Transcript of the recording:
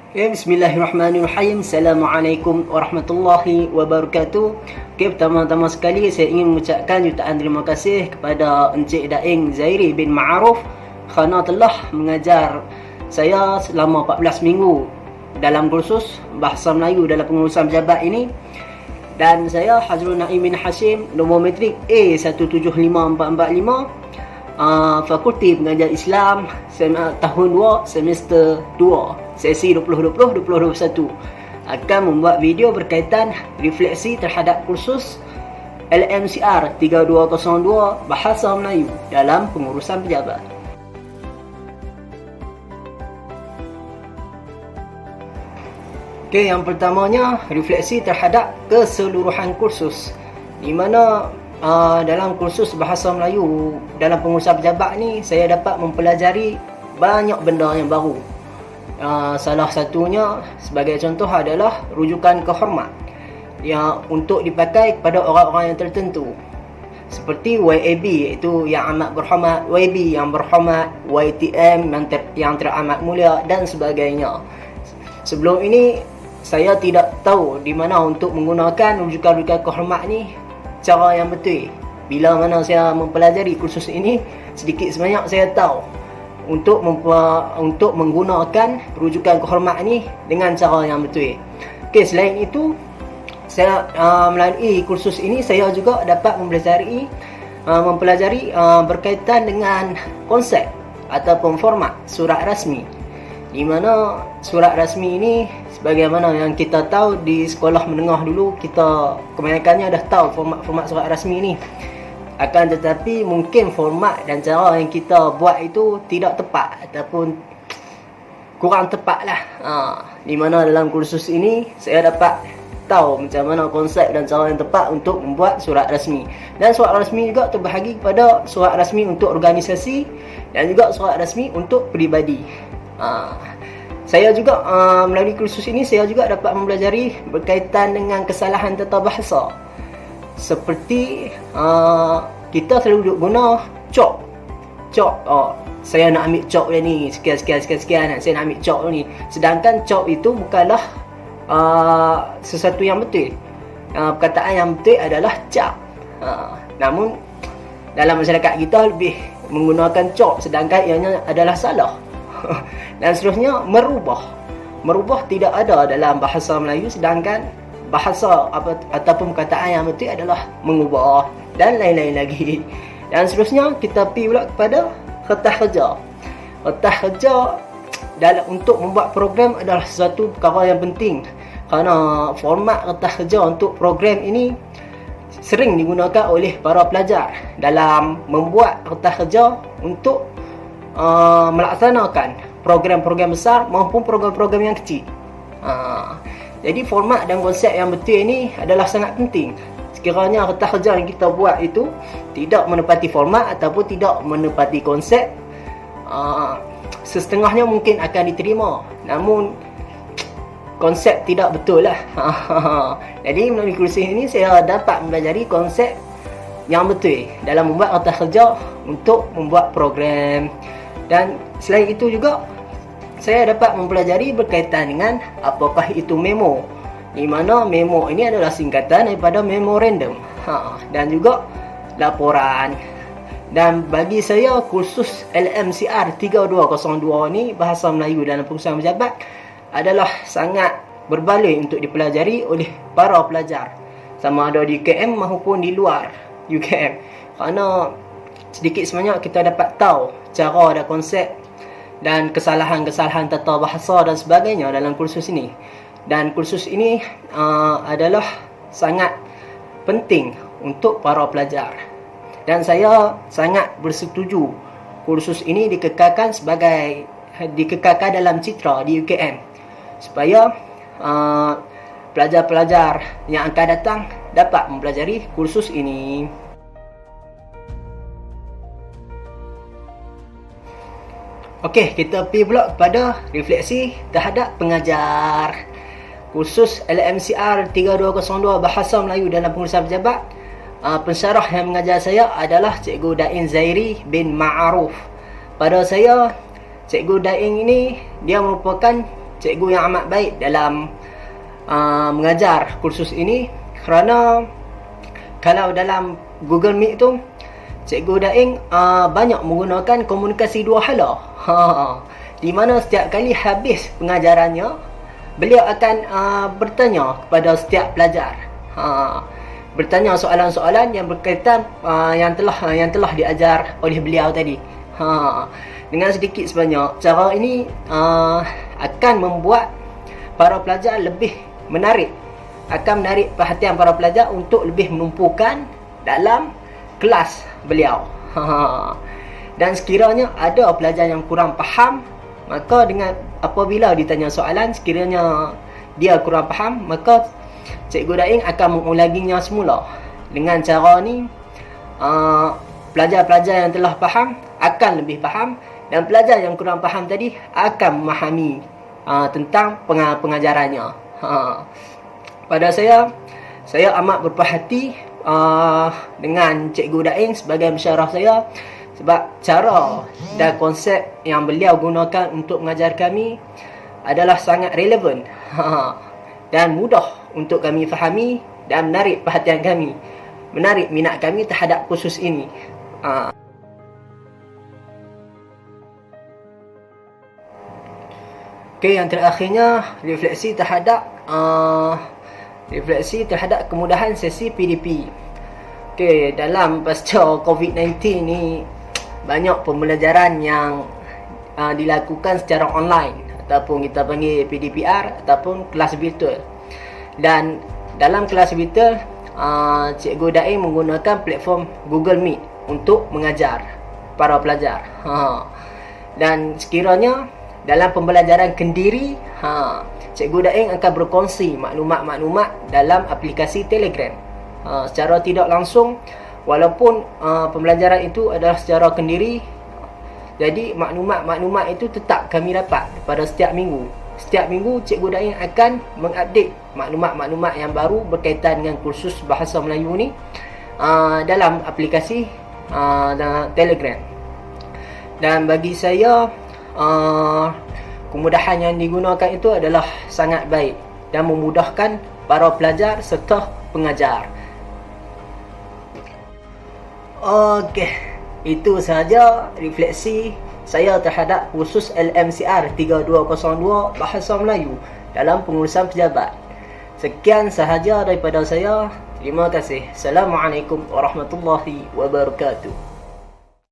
Okay, bismillahirrahmanirrahim. Assalamualaikum warahmatullahi wabarakatuh. Okay, pertama-tama sekali saya ingin mengucapkan jutaan terima kasih kepada Encik Daeng Zairi bin Ma'aruf kerana telah mengajar saya selama 14 minggu dalam kursus Bahasa Melayu dalam pengurusan pejabat ini. Dan saya Hazrul Naim bin Hashim, nombor matrik A175445, Fakulti Pengajian Islam, tahun 2, semester 2, sesi 2020-2021, akan membuat video berkaitan refleksi terhadap kursus LMCR 3202 Bahasa Melayu dalam pengurusan pejabat. Okey, yang pertamanya refleksi terhadap keseluruhan kursus, di mana dalam kursus Bahasa Melayu dalam pengurusan pejabat ni saya dapat mempelajari banyak benda yang baru. Salah satunya sebagai contoh adalah rujukan kehormat yang untuk dipakai kepada orang-orang yang tertentu, seperti YAB iaitu yang amat berhormat, YB yang berhormat, YTM yang teramat mulia dan sebagainya. Sebelum ini saya tidak tahu di mana untuk menggunakan rujukan-rujukan kehormat ni cara yang betul. Bila mana saya mempelajari kursus ini, sedikit sebanyak saya tahu untuk menggunakan rujukan kehormat ini dengan cara yang betul. Okey, selain itu, saya melalui kursus ini saya juga dapat mempelajari berkaitan dengan konsep ataupun format surat rasmi, di mana surat rasmi ini sebagaimana yang kita tahu di sekolah menengah dulu, kita kebanyakannya dah tahu format surat rasmi ni. Akan tetapi mungkin format dan cara yang kita buat itu tidak tepat ataupun kurang tepat lah. Di mana dalam kursus ini saya dapat tahu macam mana konsep dan cara yang tepat untuk membuat surat rasmi. Dan surat rasmi juga terbahagi kepada surat rasmi untuk organisasi dan juga surat rasmi untuk peribadi. Saya juga melalui kursus ini saya juga dapat mempelajari berkaitan dengan kesalahan tata bahasa, seperti kita selalu guna cok. Saya nak ambil cok ni sekian, saya nak ambil cok ni, sedangkan cok itu bukanlah sesuatu yang betul. Perkataan yang betul adalah cap. Namun dalam masyarakat kita lebih menggunakan cok, sedangkan ianya adalah salah. Dan seterusnya, merubah tidak ada dalam bahasa Melayu, sedangkan bahasa ataupun perkataan yang betul adalah mengubah dan lain-lain lagi. Dan seterusnya kita pergi pula kepada kertas kerja. Kertas kerja untuk membuat program adalah sesuatu perkara yang penting, kerana format kertas kerja untuk program ini sering digunakan oleh para pelajar dalam membuat kertas kerja untuk melaksanakan program-program besar maupun program-program yang kecil. Jadi format dan konsep yang betul ini adalah sangat penting. Sekiranya kertas kerja yang kita buat itu tidak menepati format ataupun tidak menepati konsep, setengahnya mungkin akan diterima, namun konsep tidak betul lah. Jadi melalui kursus ini saya dapat mempelajari konsep yang betul dalam membuat kertas kerja untuk membuat program. Dan selain itu juga saya dapat mempelajari berkaitan dengan apakah itu memo, di mana memo ini adalah singkatan daripada memorandum, dan juga laporan. Dan bagi saya kursus LMCR 3202 ni Bahasa Melayu dalam pengurusan pejabat adalah sangat berbaloi untuk dipelajari oleh para pelajar, sama ada di UKM maupun di luar UKM, kerana sedikit sebanyak kita dapat tahu cara dan konsep dan kesalahan-kesalahan tata bahasa dan sebagainya dalam kursus ini. Dan kursus ini adalah sangat penting untuk para pelajar, dan saya sangat bersetuju kursus ini dikekalkan dalam citra di UKM, supaya pelajar-pelajar yang akan datang dapat mempelajari kursus ini. Okey, kita pergi pula kepada refleksi terhadap pengajar. Kursus LMCR 3202 Bahasa Melayu dalam pengurusan pejabat, pensyarah yang mengajar saya adalah Cikgu Daeng Zairi bin Ma'aruf. Pada saya, Cikgu Daeng ini dia merupakan cikgu yang amat baik dalam mengajar kursus ini, kerana kalau dalam Google Meet tu Cikgu Daeng banyak menggunakan komunikasi dua hala. Di mana setiap kali habis pengajarannya, beliau akan bertanya kepada setiap pelajar. Bertanya soalan-soalan yang berkaitan yang telah diajar oleh beliau tadi. Dengan sedikit sebanyak, cara ini akan membuat para pelajar lebih menarik, akan menarik perhatian para pelajar untuk lebih menumpukan dalam kelas beliau. Dan sekiranya ada pelajar yang kurang faham, maka dengan apabila ditanya soalan, sekiranya dia kurang faham, maka Cikgu Daeng akan mengulanginya semula. Dengan cara ni, pelajar-pelajar yang telah faham akan lebih faham, dan pelajar yang kurang faham tadi akan memahami tentang pengajarannya. Pada saya amat berpuas dengan Cikgu Daeng sebagai pensyarah saya, sebab cara dan konsep yang beliau gunakan untuk mengajar kami adalah sangat relevan dan mudah untuk kami fahami dan menarik perhatian kami, menarik minat kami terhadap kursus ini. Okey, yang terakhirnya refleksi terhadap kemudahan sesi PDP. Okey, dalam pasca COVID-19 ni banyak pembelajaran yang dilakukan secara online, ataupun kita panggil PDPR, ataupun kelas virtual. Dan dalam kelas virtual, Cikgu Daeng menggunakan platform Google Meet untuk mengajar para pelajar. Dan sekiranya dalam pembelajaran kendiri, Cikgu Daeng akan berkongsi maklumat-maklumat dalam aplikasi Telegram secara tidak langsung, walaupun pembelajaran itu adalah secara kendiri. Jadi maklumat-maklumat itu tetap kami dapat pada setiap minggu. Setiap minggu Cikgu Daeng akan mengupdate maklumat-maklumat yang baru berkaitan dengan kursus bahasa Melayu ni dalam aplikasi Telegram. Dan bagi saya, kemudahan yang digunakan itu adalah sangat baik dan memudahkan para pelajar serta pengajar. Okey, itu sahaja refleksi saya terhadap kursus LMCR 3202 Bahasa Melayu dalam pengurusan pejabat. Sekian sahaja daripada saya. Terima kasih. Assalamualaikum warahmatullahi wabarakatuh.